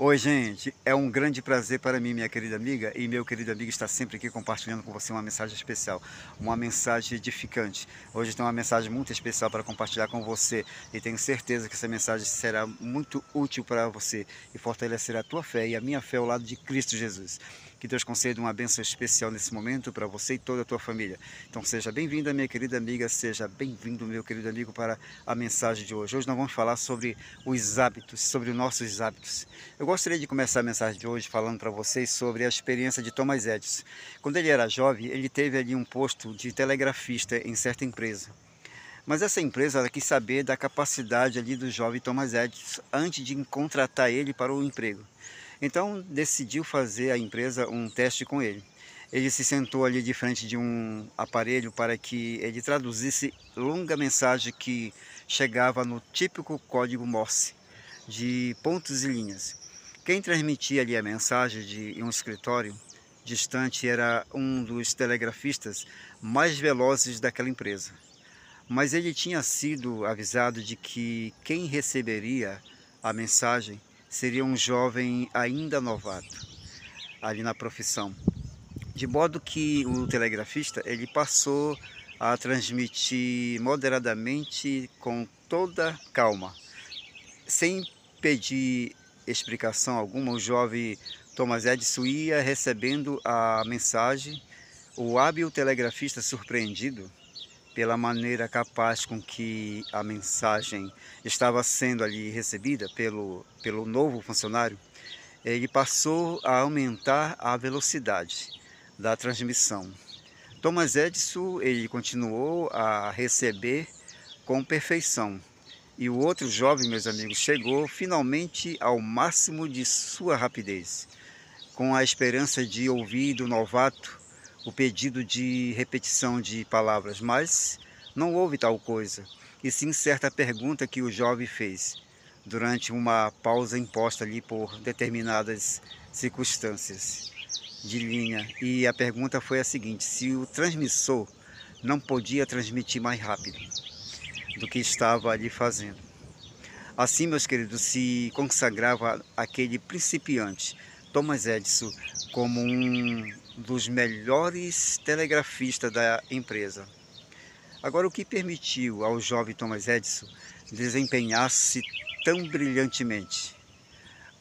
Oi, gente, é um grande prazer para mim, minha querida amiga, e meu querido amigo está sempre aqui compartilhando com você uma mensagem especial, uma mensagem edificante. Hoje tem uma mensagem muito especial para compartilhar com você e tenho certeza que essa mensagem será muito útil para você e fortalecerá a tua fé e a minha fé ao lado de Cristo Jesus. Que Deus conceda uma bênção especial nesse momento para você e toda a tua família. Então seja bem-vinda, minha querida amiga, seja bem-vindo, meu querido amigo, para a mensagem de hoje. Hoje nós vamos falar sobre os hábitos, sobre os nossos hábitos. Eu gostaria de começar a mensagem de hoje falando para vocês sobre a experiência de Thomas Edison. Quando ele era jovem, ele teve ali um posto de telegrafista em certa empresa. Mas essa empresa ela quis saber da capacidade ali do jovem Thomas Edison antes de contratar ele para o emprego. Então decidiu fazer a empresa um teste com ele. Ele se sentou ali de frente de um aparelho para que ele traduzisse longa mensagem que chegava no típico código Morse, de pontos e linhas. Quem transmitia ali a mensagem de um escritório distante era um dos telegrafistas mais velozes daquela empresa. Mas ele tinha sido avisado de que quem receberia a mensagem seria um jovem ainda novato ali na profissão. De modo que o telegrafista ele passou a transmitir moderadamente com toda calma, sem pedir explicação alguma. O jovem Thomas Edison ia recebendo a mensagem. O hábil telegrafista, surpreendido pela maneira capaz com que a mensagem estava sendo ali recebida pelo novo funcionário, ele passou a aumentar a velocidade da transmissão. Thomas Edison ele continuou a receber com perfeição. E o outro jovem, meus amigos, chegou finalmente ao máximo de sua rapidez, com a esperança de ouvir do novato o pedido de repetição de palavras, mas não houve tal coisa, e sim certa pergunta que o jovem fez, durante uma pausa imposta ali por determinadas circunstâncias de linha. E a pergunta foi a seguinte: se o transmissor não podia transmitir mais rápido do que estava ali fazendo. Assim, meus queridos, se consagrava aquele principiante, Thomas Edison, como um dos melhores telegrafistas da empresa. Agora, o que permitiu ao jovem Thomas Edison desempenhar-se tão brilhantemente?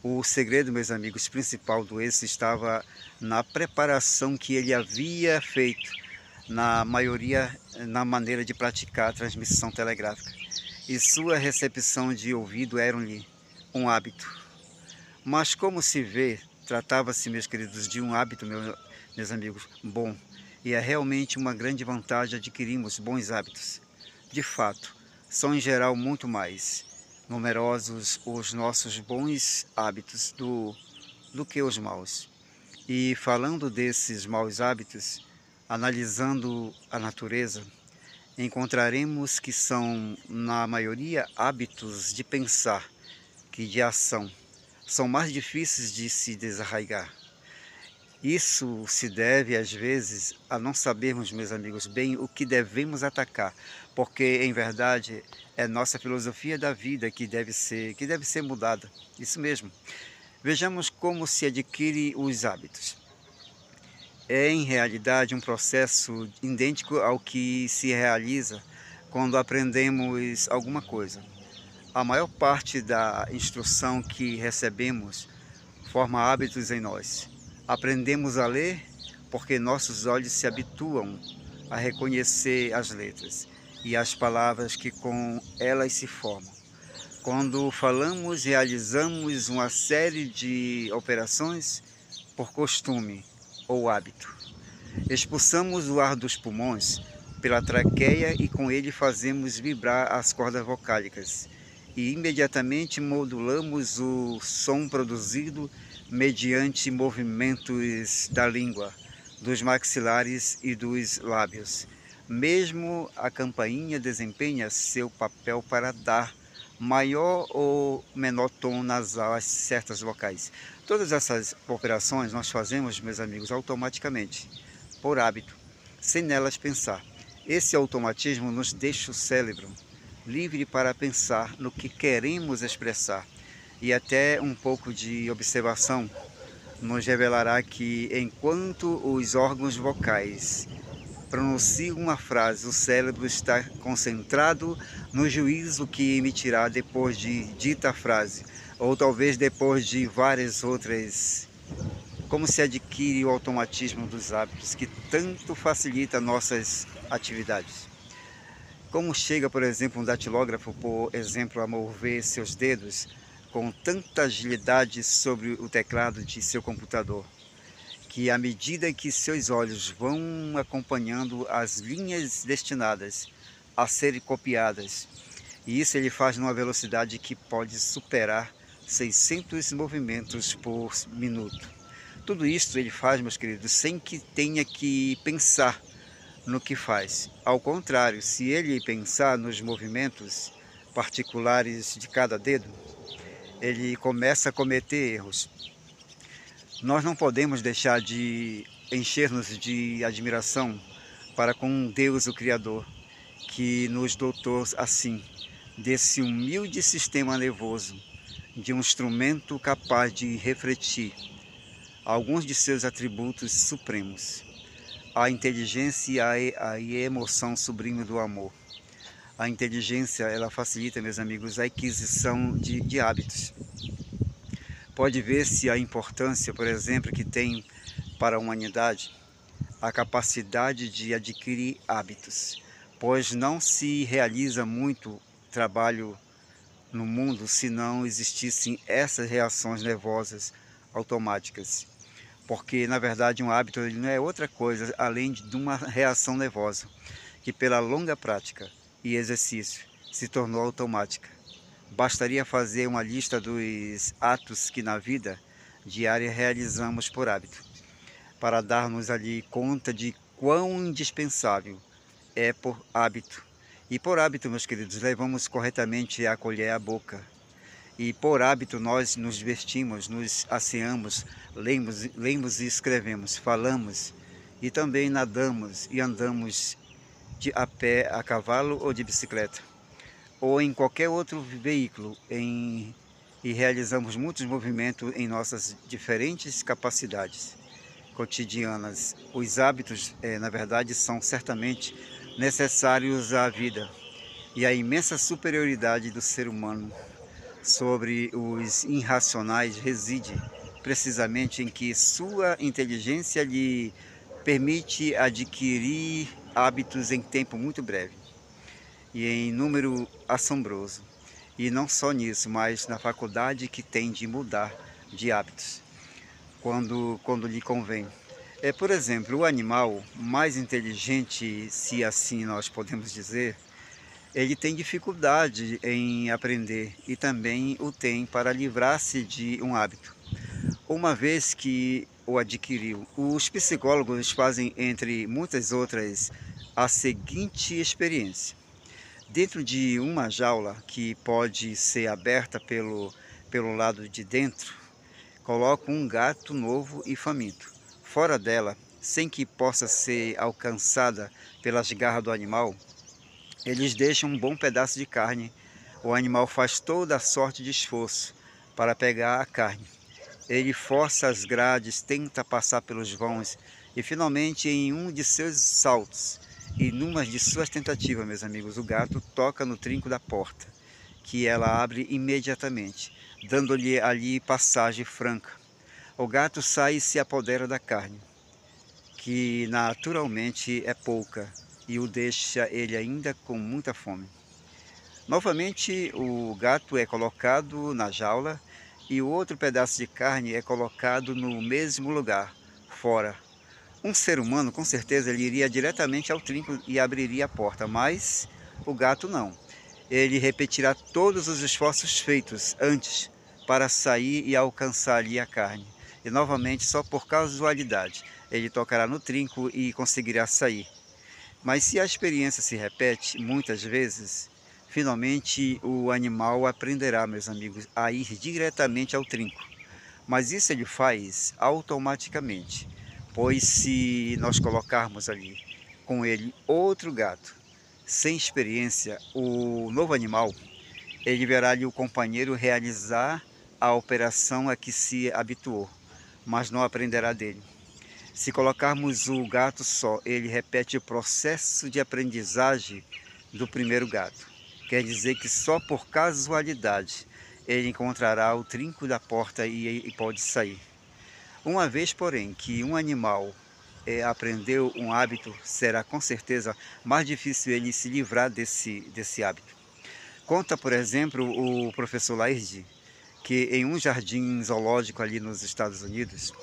O segredo, meus amigos, principal do êxito estava na preparação que ele havia feito, na maioria, na maneira de praticar a transmissão telegráfica. E sua recepção de ouvido eram-lhe um hábito. Mas como se vê, tratava-se, meus queridos, de um hábito, meus amigos, bom. E é realmente uma grande vantagem adquirirmos bons hábitos. De fato, são em geral muito mais numerosos os nossos bons hábitos do que os maus. E falando desses maus hábitos, analisando a natureza, encontraremos que são, na maioria, hábitos de pensar que de ação. São mais difíceis de se desarraigar. Isso se deve, às vezes, a não sabermos, meus amigos, bem o que devemos atacar, porque, em verdade, é nossa filosofia da vida que deve ser mudada. Isso mesmo. Vejamos como se adquire os hábitos. É, em realidade, um processo idêntico ao que se realiza quando aprendemos alguma coisa. A maior parte da instrução que recebemos forma hábitos em nós. Aprendemos a ler porque nossos olhos se habituam a reconhecer as letras e as palavras que com elas se formam. Quando falamos, realizamos uma série de operações por costume ou hábito. Expulsamos o ar dos pulmões pela traqueia e com ele fazemos vibrar as cordas vocálicas. E imediatamente modulamos o som produzido mediante movimentos da língua, dos maxilares e dos lábios. Mesmo a campainha desempenha seu papel para dar maior ou menor tom nasal a certas vocais. Todas essas operações nós fazemos, meus amigos, automaticamente, por hábito, sem nelas pensar. Esse automatismo nos deixa o cérebro livre para pensar no que queremos expressar e até um pouco de observação nos revelará que enquanto os órgãos vocais pronunciam uma frase, o cérebro está concentrado no juízo que emitirá depois de dita frase, ou talvez depois de várias outras. Como se adquire o automatismo dos hábitos que tanto facilita nossas atividades. Como chega, por exemplo, um datilógrafo, por exemplo, a mover seus dedos com tanta agilidade sobre o teclado de seu computador, que à medida que seus olhos vão acompanhando as linhas destinadas a serem copiadas, e isso ele faz numa velocidade que pode superar 600 movimentos por minuto. Tudo isso ele faz, meus queridos, sem que tenha que pensar no que faz. Ao contrário, se ele pensar nos movimentos particulares de cada dedo, ele começa a cometer erros. Nós não podemos deixar de encher-nos de admiração para com Deus, o Criador, que nos dotou assim, desse humilde sistema nervoso, de um instrumento capaz de refletir alguns de seus atributos supremos, a inteligência e a emoção sublime do amor. A inteligência, ela facilita, meus amigos, a aquisição de hábitos. Pode ver-se a importância, por exemplo, que tem para a humanidade a capacidade de adquirir hábitos, pois não se realiza muito trabalho no mundo se não existissem essas reações nervosas automáticas. Porque, na verdade, um hábito ele não é outra coisa além de uma reação nervosa, que pela longa prática e exercício se tornou automática. Bastaria fazer uma lista dos atos que na vida diária realizamos por hábito, para darmos ali conta de quão indispensável é por hábito. E por hábito, meus queridos, levamos corretamente a colher a boca. E por hábito nós nos vestimos, nos asseamos, lemos e escrevemos, falamos e também nadamos e andamos a pé, a cavalo ou de bicicleta, ou em qualquer outro veículo, e realizamos muitos movimentos em nossas diferentes capacidades cotidianas. Os hábitos, na verdade, são certamente necessários à vida e à imensa superioridade do ser humano sobre os irracionais reside precisamente em que sua inteligência lhe permite adquirir hábitos em tempo muito breve e em número assombroso. E não só nisso, mas na faculdade que tem de mudar de hábitos quando lhe convém. Por exemplo, o animal mais inteligente, se assim nós podemos dizer, ele tem dificuldade em aprender e também o tem para livrar-se de um hábito, uma vez que o adquiriu. Os psicólogos fazem, entre muitas outras, a seguinte experiência. Dentro de uma jaula que pode ser aberta pelo lado de dentro, colocam um gato novo e faminto. Fora dela, sem que possa ser alcançada pelas garras do animal, eles deixam um bom pedaço de carne. O animal faz toda a sorte de esforço para pegar a carne. Ele força as grades, tenta passar pelos vãos e finalmente em um de seus saltos e numa de suas tentativas, meus amigos, o gato toca no trinco da porta, que ela abre imediatamente, dando-lhe ali passagem franca. O gato sai e se apodera da carne, que naturalmente é pouca, e o deixa ele ainda com muita fome. Novamente o gato é colocado na jaula e o outro pedaço de carne é colocado no mesmo lugar, fora. Um ser humano, com certeza, ele iria diretamente ao trinco e abriria a porta, mas o gato não. Ele repetirá todos os esforços feitos antes para sair e alcançar ali a carne. E novamente, só por casualidade, ele tocará no trinco e conseguirá sair. Mas se a experiência se repete muitas vezes, finalmente o animal aprenderá, meus amigos, a ir diretamente ao trinco. Mas isso ele faz automaticamente, pois se nós colocarmos ali com ele outro gato, sem experiência, o novo animal, ele verá ali o companheiro realizar a operação a que se habituou, mas não aprenderá dele. Se colocarmos o gato só, ele repete o processo de aprendizagem do primeiro gato. Quer dizer que só por casualidade ele encontrará o trinco da porta e pode sair. Uma vez, porém, que um animal aprendeu um hábito, será com certeza mais difícil ele se livrar desse hábito. Conta, por exemplo, o professor Laird, que em um jardim zoológico ali nos Estados Unidos,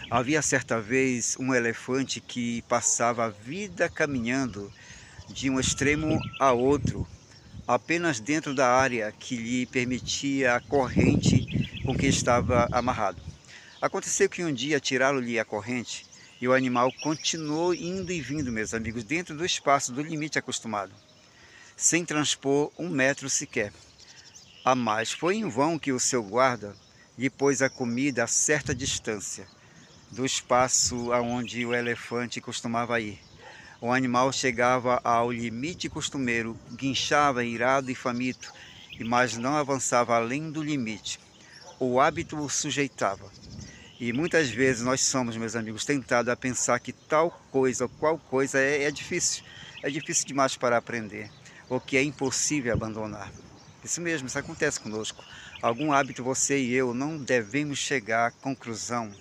havia certa vez um elefante que passava a vida caminhando de um extremo a outro, apenas dentro da área que lhe permitia a corrente com que estava amarrado. Aconteceu que um dia tiraram-lhe a corrente e o animal continuou indo e vindo, meus amigos, dentro do espaço do limite acostumado, sem transpor 1 metro sequer. A mais, foi em vão que o seu guarda lhe pôs a comida a certa distância do espaço aonde o elefante costumava ir. O animal chegava ao limite costumeiro, guinchava irado e faminto, mas não avançava além do limite. O hábito o sujeitava. E muitas vezes nós somos, meus amigos, tentados a pensar que tal coisa ou qual coisa é difícil. É difícil demais para aprender, ou que é impossível abandonar. Isso mesmo, isso acontece conosco. Algum hábito você e eu não devemos chegar à conclusão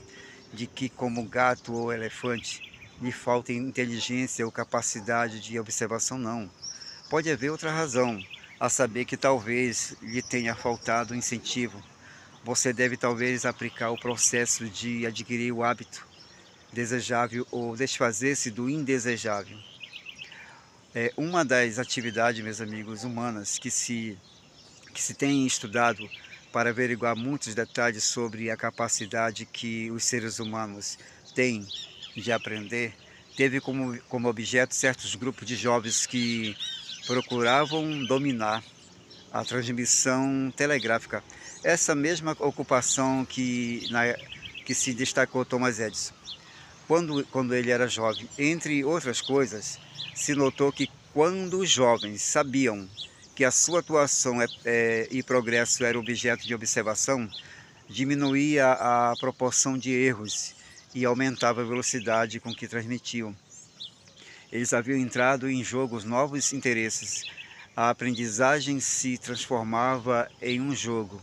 de que, como gato ou elefante, lhe falta inteligência ou capacidade de observação, não. Pode haver outra razão, a saber que talvez lhe tenha faltado incentivo. Você deve talvez aplicar o processo de adquirir o hábito desejável ou desfazer-se do indesejável. É uma das atividades, meus amigos, humanas que se tem estudado para averiguar muitos detalhes sobre a capacidade que os seres humanos têm de aprender, teve como objeto certos grupos de jovens que procuravam dominar a transmissão telegráfica. Essa mesma ocupação que se destacou Thomas Edison. Quando ele era jovem, entre outras coisas, se notou que quando os jovens sabiam que a sua atuação e progresso era objeto de observação, diminuía a proporção de erros e aumentava a velocidade com que transmitiam. Eles haviam entrado em jogo novos interesses. A aprendizagem se transformava em um jogo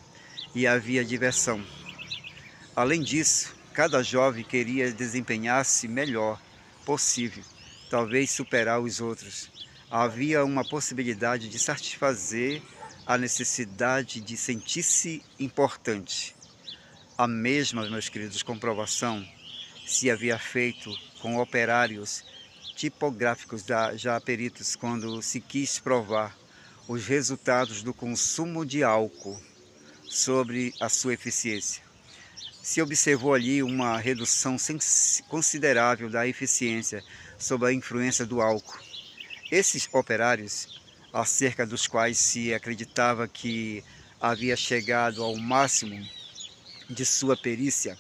e havia diversão. Além disso, cada jovem queria desempenhar-se melhor possível, talvez superar os outros. Havia uma possibilidade de satisfazer a necessidade de sentir-se importante. A mesma, meus queridos, comprovação se havia feito com operários tipográficos já peritos quando se quis provar os resultados do consumo de álcool sobre a sua eficiência. Se observou ali uma redução considerável da eficiência sob a influência do álcool. Esses operários, acerca dos quais se acreditava que havia chegado ao máximo de sua perícia,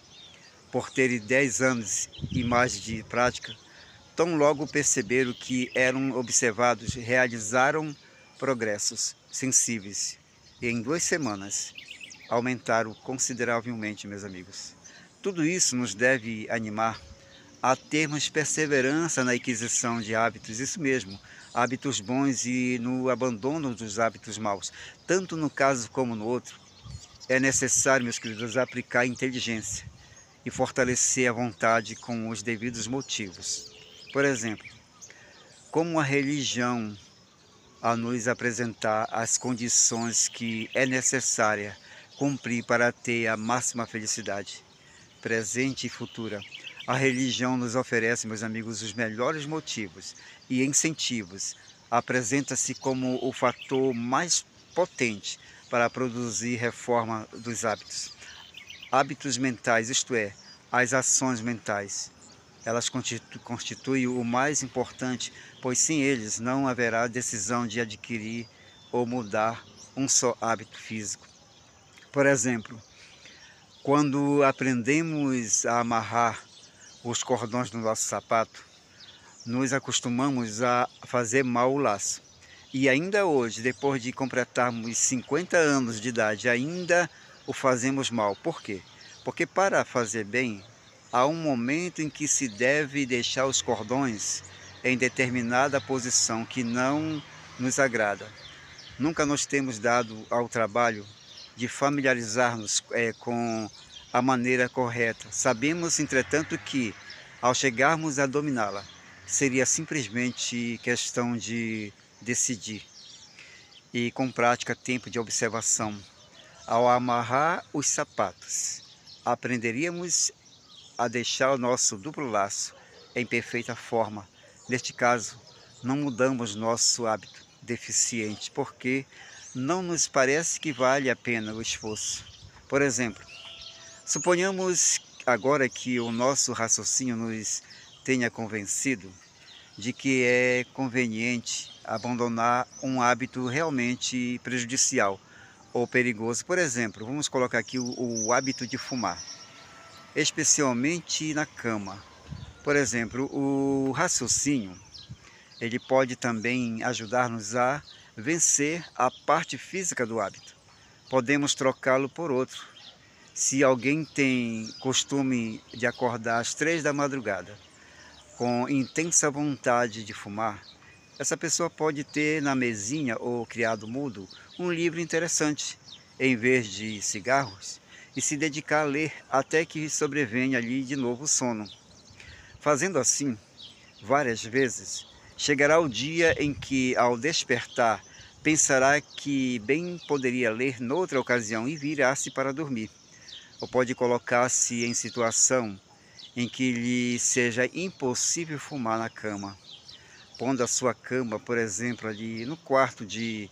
por terem 10 anos e mais de prática, tão logo perceberam que eram observados, realizaram progressos sensíveis e em 2 semanas aumentaram consideravelmente, meus amigos. Tudo isso nos deve animar a termos perseverança na aquisição de hábitos, isso mesmo, hábitos bons e no abandono dos hábitos maus. Tanto no caso como no outro, é necessário, meus queridos, aplicar inteligência e fortalecer a vontade com os devidos motivos. Por exemplo, como a religião a nos apresentar as condições que é necessária cumprir para ter a máxima felicidade, presente e futura. A religião nos oferece, meus amigos, os melhores motivos e incentivos. Apresenta-se como o fator mais potente para produzir reforma dos hábitos. Hábitos mentais, isto é, as ações mentais. Elas constituem o mais importante, pois sem eles não haverá decisão de adquirir ou mudar um só hábito físico. Por exemplo, quando aprendemos a amarrar os cordões do nosso sapato, nos acostumamos a fazer mal o laço. E ainda hoje, depois de completarmos 50 anos de idade, ainda o fazemos mal. Por quê? Porque para fazer bem, há um momento em que se deve deixar os cordões em determinada posição que não nos agrada. Nunca nos temos dado ao trabalho de familiarizar-nos com a maneira correta. Sabemos, entretanto, que ao chegarmos a dominá-la, seria simplesmente questão de decidir e com prática tempo de observação. Ao amarrar os sapatos, aprenderíamos a deixar o nosso duplo laço em perfeita forma. Neste caso, não mudamos nosso hábito deficiente, porque não nos parece que vale a pena o esforço. Por exemplo, suponhamos agora que o nosso raciocínio nos tenha convencido de que é conveniente abandonar um hábito realmente prejudicial ou perigoso. Por exemplo, vamos colocar aqui o hábito de fumar, especialmente na cama. Por exemplo, o raciocínio, ele pode também ajudar-nos a vencer a parte física do hábito. Podemos trocá-lo por outro. Se alguém tem costume de acordar às 3 da madrugada, com intensa vontade de fumar, essa pessoa pode ter na mesinha ou criado mudo um livro interessante, em vez de cigarros, e se dedicar a ler até que sobrevenha ali de novo o sono. Fazendo assim, várias vezes, chegará o dia em que, ao despertar, pensará que bem poderia ler noutra ocasião e virá-se para dormir. Ou pode colocar-se em situação em que lhe seja impossível fumar na cama, pondo a sua cama, por exemplo, ali no quarto de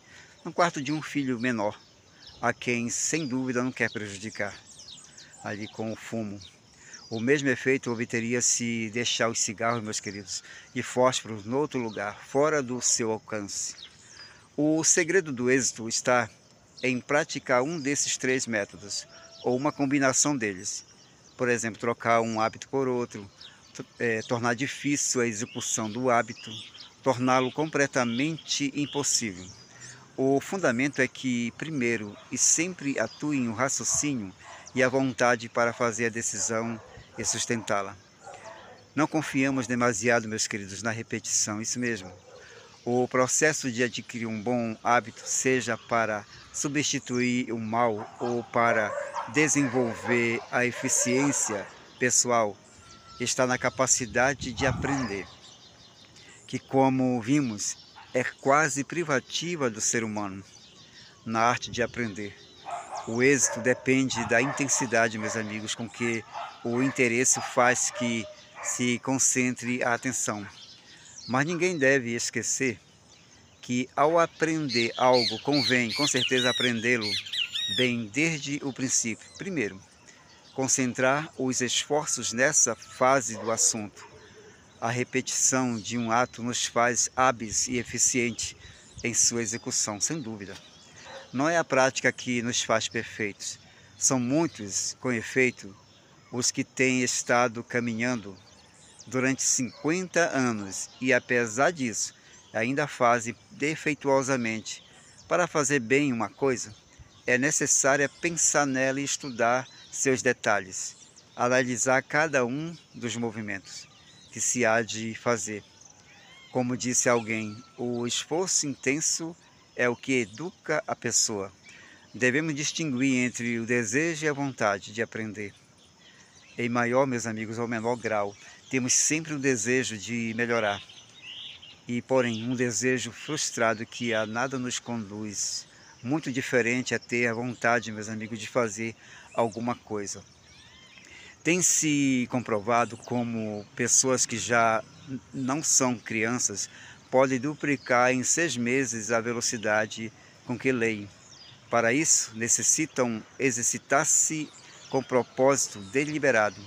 um filho menor, a quem sem dúvida não quer prejudicar, ali com o fumo. O mesmo efeito obteria se deixar os cigarros, meus queridos, e fósforos no outro lugar, fora do seu alcance. O segredo do êxito está em praticar um desses 3 métodos, ou uma combinação deles. Por exemplo, trocar um hábito por outro, tornar difícil a execução do hábito, torná-lo completamente impossível. O fundamento é que, primeiro e sempre atuem o raciocínio e a vontade para fazer a decisão e sustentá-la. Não confiamos demasiado, meus queridos, na repetição, isso mesmo. O processo de adquirir um bom hábito, seja para substituir o mal ou para desenvolver a eficiência pessoal, está na capacidade de aprender, que, como vimos, é quase privativa do ser humano, na arte de aprender. O êxito depende da intensidade, meus amigos, com que o interesse faz que se concentre a atenção. Mas ninguém deve esquecer que ao aprender algo convém, com certeza, aprendê-lo bem desde o princípio. Primeiro, concentrar os esforços nessa fase do assunto. A repetição de um ato nos faz hábeis e eficientes em sua execução, sem dúvida. Não é a prática que nos faz perfeitos. São muitos, com efeito, os que têm estado caminhando durante 50 anos e, apesar disso, ainda fazem defeituosamente. Para fazer bem uma coisa, é necessário pensar nela e estudar seus detalhes, analisar cada um dos movimentos que se há de fazer. Como disse alguém, o esforço intenso é o que educa a pessoa. Devemos distinguir entre o desejo e a vontade de aprender. Em maior, meus amigos, ou menor grau, temos sempre o desejo de melhorar. E, porém, um desejo frustrado que a nada nos conduz. Muito diferente é ter a vontade, meus amigos, de fazer alguma coisa. Tem-se comprovado como pessoas que já não são crianças podem duplicar em 6 meses a velocidade com que leem. Para isso, necessitam exercitar-se com propósito deliberado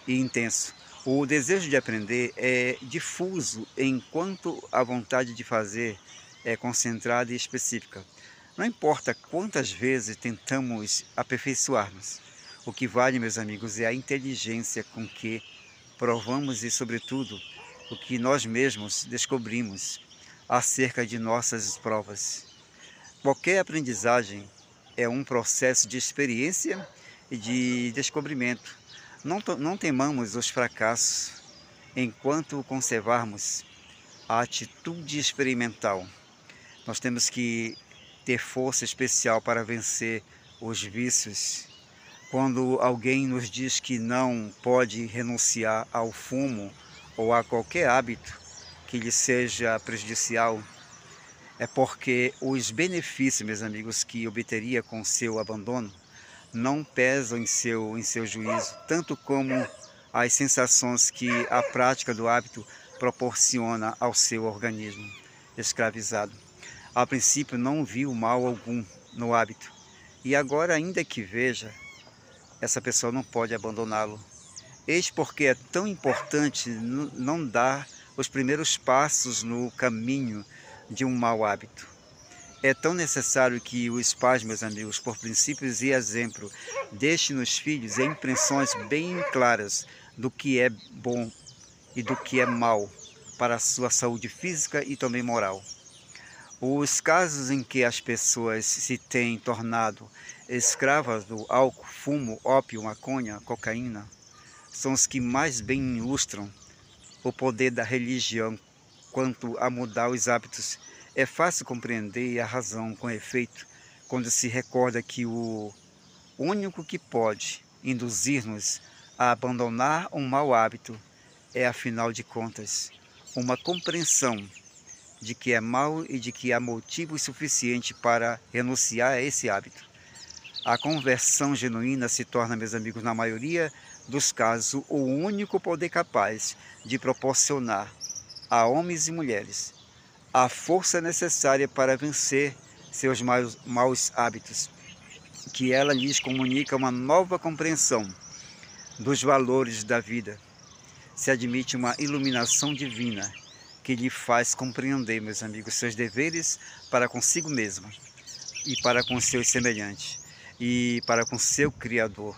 e intenso. O desejo de aprender é difuso, enquanto a vontade de fazer é concentrada e específica. Não importa quantas vezes tentamos aperfeiçoar-nos. O que vale, meus amigos, é a inteligência com que provamos e, sobretudo, o que nós mesmos descobrimos acerca de nossas provas. Qualquer aprendizagem é um processo de experiência e de descobrimento. Não temamos os fracassos enquanto conservarmos a atitude experimental. Nós temos que ter força especial para vencer os vícios. Quando alguém nos diz que não pode renunciar ao fumo ou a qualquer hábito que lhe seja prejudicial, é porque os benefícios, meus amigos, que obteria com seu abandono não pesam em seu juízo, tanto como as sensações que a prática do hábito proporciona ao seu organismo escravizado. A princípio não viu mal algum no hábito, e agora, ainda que veja, essa pessoa não pode abandoná-lo. Eis porque é tão importante não dar os primeiros passos no caminho de um mau hábito. É tão necessário que os pais, meus amigos, por princípios e exemplo, deixem nos filhos impressões bem claras do que é bom e do que é mal para a sua saúde física e também moral. Os casos em que as pessoas se têm tornado escravas do álcool, fumo, ópio, maconha, cocaína, são os que mais bem ilustram o poder da religião quanto a mudar os hábitos. É fácil compreender a razão com efeito quando se recorda que o único que pode induzir-nos a abandonar um mau hábito é, afinal de contas, uma compreensão de que é mau e de que há motivos suficientes para renunciar a esse hábito. A conversão genuína se torna, meus amigos, na maioria dos casos, o único poder capaz de proporcionar a homens e mulheres a força necessária para vencer seus maus hábitos, que ela lhes comunica uma nova compreensão dos valores da vida. Se admite uma iluminação divina que lhe faz compreender, meus amigos, seus deveres para consigo mesma e para com seus semelhantes e para com seu Criador.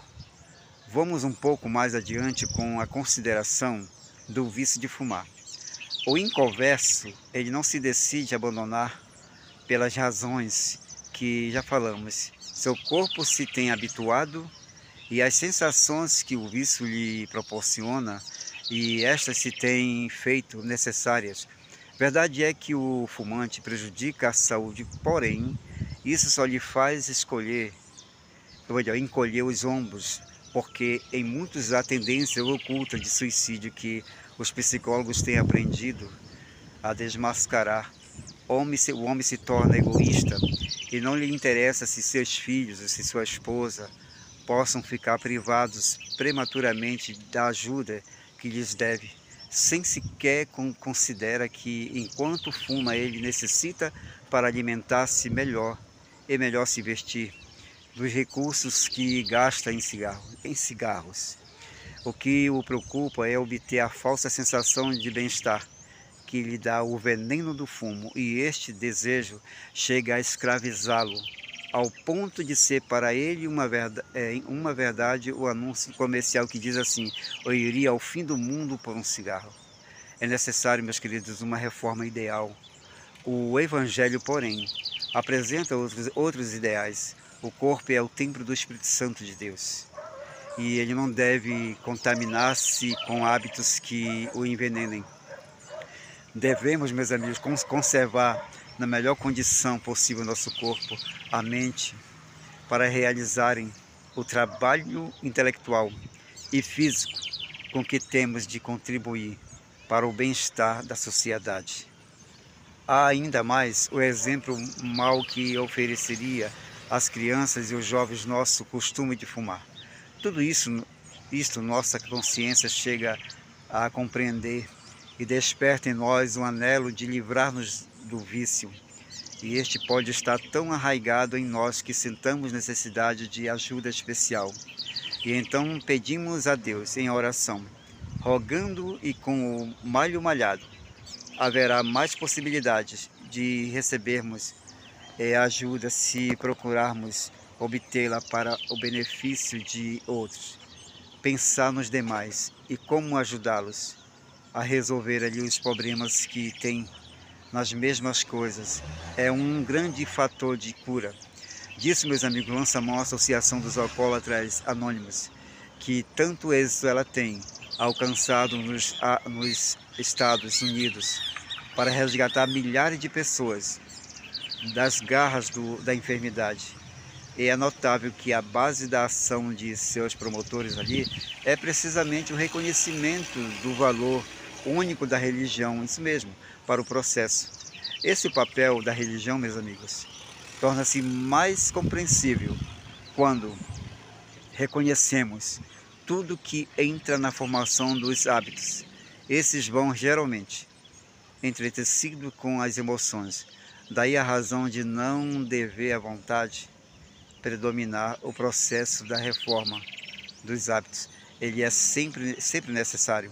Vamos um pouco mais adiante com a consideração do vício de fumar. O inconverso, ele não se decide abandonar pelas razões que já falamos. Seu corpo se tem habituado e as sensações que o vício lhe proporciona, e estas se têm feito necessárias. Verdade é que o fumante prejudica a saúde, porém, isso só lhe faz encolher os ombros, porque em muitos há tendência oculta de suicídio que os psicólogos têm aprendido a desmascarar. O homem se torna egoísta e não lhe interessa se seus filhos ou se sua esposa possam ficar privados prematuramente da ajuda que lhes deve, sem sequer considera que enquanto fuma ele necessita para alimentar-se melhor e melhor se vestir, dos recursos que gasta em cigarros. O que o preocupa é obter a falsa sensação de bem-estar que lhe dá o veneno do fumo, e este desejo chega a escravizá-lo, ao ponto de ser para ele uma verdade o anúncio comercial que diz assim: eu iria ao fim do mundo por um cigarro. É necessário, meus queridos, uma reforma ideal. O Evangelho, porém, apresenta outros ideais. O corpo é o templo do Espírito Santo de Deus, e ele não deve contaminar-se com hábitos que o envenenem. Devemos, meus amigos, conservar na melhor condição possível nosso corpo, a mente, para realizarem o trabalho intelectual e físico com que temos de contribuir para o bem-estar da sociedade. Há ainda mais o exemplo mau que ofereceria às crianças e os jovens nosso costume de fumar. Tudo isto nossa consciência chega a compreender e desperta em nós um anelo de livrar-nos do vício. E este pode estar tão arraigado em nós que sentamos necessidade de ajuda especial. E então pedimos a Deus em oração, rogando, e com o malho malhado haverá mais possibilidades de recebermos ajuda se procurarmos obtê-la para o benefício de outros. Pensar nos demais e como ajudá-los a resolver ali os problemas que têm nas mesmas coisas é um grande fator de cura. Disso, meus amigos, lança a mão a Associação dos Alcoólatras Anônimos, que tanto êxito ela tem alcançado nos Estados Unidos para resgatar milhares de pessoas das garras da enfermidade. E é notável que a base da ação de seus promotores ali é precisamente o reconhecimento do valor único da religião, isso mesmo, para o processo. Esse papel da religião, meus amigos, torna-se mais compreensível quando reconhecemos tudo que entra na formação dos hábitos. Esses vão geralmente entretecido com as emoções. Daí a razão de não dever à vontade predominar o processo da reforma dos hábitos. Ele é sempre necessário.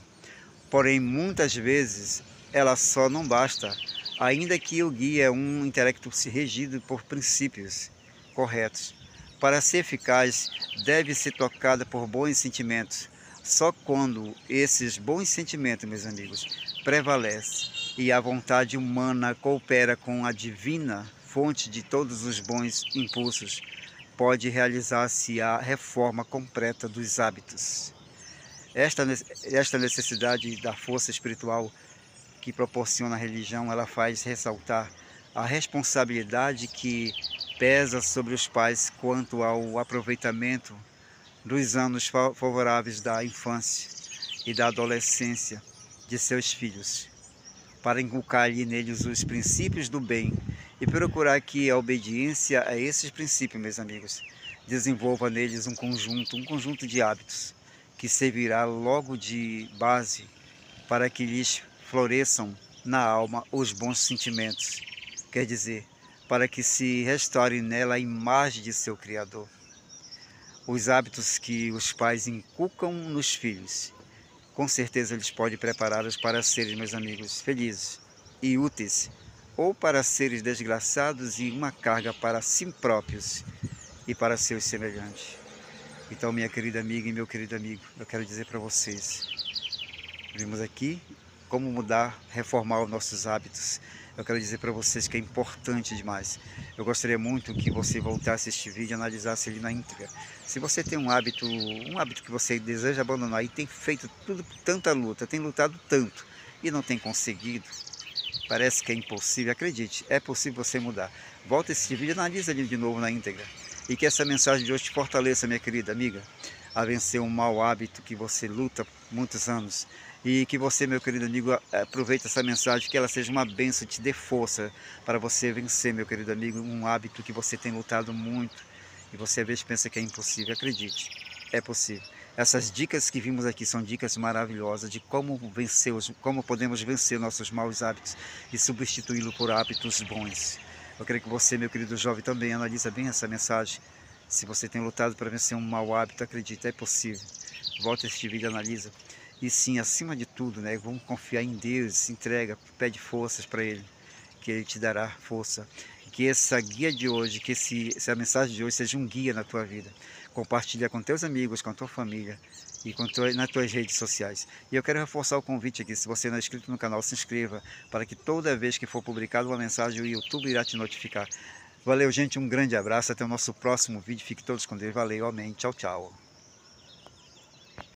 Porém, muitas vezes, ela só não basta, ainda que o guia é um intelecto regido por princípios corretos. Para ser eficaz, deve ser tocada por bons sentimentos. Só quando esses bons sentimentos, meus amigos, prevalecem e a vontade humana coopera com a divina fonte de todos os bons impulsos, pode realizar-se a reforma completa dos hábitos. Esta necessidade da força espiritual que proporciona a religião, ela faz ressaltar a responsabilidade que pesa sobre os pais quanto ao aproveitamento dos anos favoráveis da infância e da adolescência de seus filhos, para inculcar ali neles os princípios do bem e procurar que a obediência a esses princípios, meus amigos, desenvolva neles um conjunto de hábitos que servirá logo de base para que lhes floresçam na alma os bons sentimentos, quer dizer, para que se restaure nela a imagem de seu Criador. Os hábitos que os pais inculcam nos filhos, com certeza eles podem prepará-los para serem, meus amigos, felizes e úteis, ou para serem desgraçados e uma carga para si próprios e para seus semelhantes. Então, minha querida amiga e meu querido amigo, eu quero dizer para vocês, vimos aqui como mudar, reformar os nossos hábitos. Eu quero dizer para vocês que é importante demais. Eu gostaria muito que você voltasse este vídeo e analisasse ele na íntegra. Se você tem um hábito que você deseja abandonar e tem feito tudo, tanta luta, tem lutado tanto e não tem conseguido, parece que é impossível. Acredite, é possível você mudar. Volta esse vídeo e analisa ele de novo na íntegra. E que essa mensagem de hoje te fortaleça, minha querida amiga, a vencer um mau hábito que você luta muitos anos. E que você, meu querido amigo, aproveite essa mensagem, que ela seja uma bênção, te dê força para você vencer, meu querido amigo, um hábito que você tem lutado muito e você às vezes pensa que é impossível. Acredite, é possível. Essas dicas que vimos aqui são dicas maravilhosas de como como podemos vencer nossos maus hábitos e substituí-los por hábitos bons. Eu quero que você, meu querido jovem, também analise bem essa mensagem. Se você tem lutado para vencer um mau hábito, acredite, é possível. Volta este vídeo e analisa. E sim, acima de tudo, né, vamos confiar em Deus, se entrega, pede forças para Ele, que Ele te dará força. Que essa guia de hoje, que essa mensagem de hoje seja um guia na tua vida. Compartilha com teus amigos, com a tua família e nas tuas redes sociais. E eu quero reforçar o convite aqui, se você não é inscrito no canal, se inscreva, para que toda vez que for publicada uma mensagem, o YouTube irá te notificar. Valeu, gente, um grande abraço, até o nosso próximo vídeo, fique todos com Deus, valeu, amém, tchau, tchau.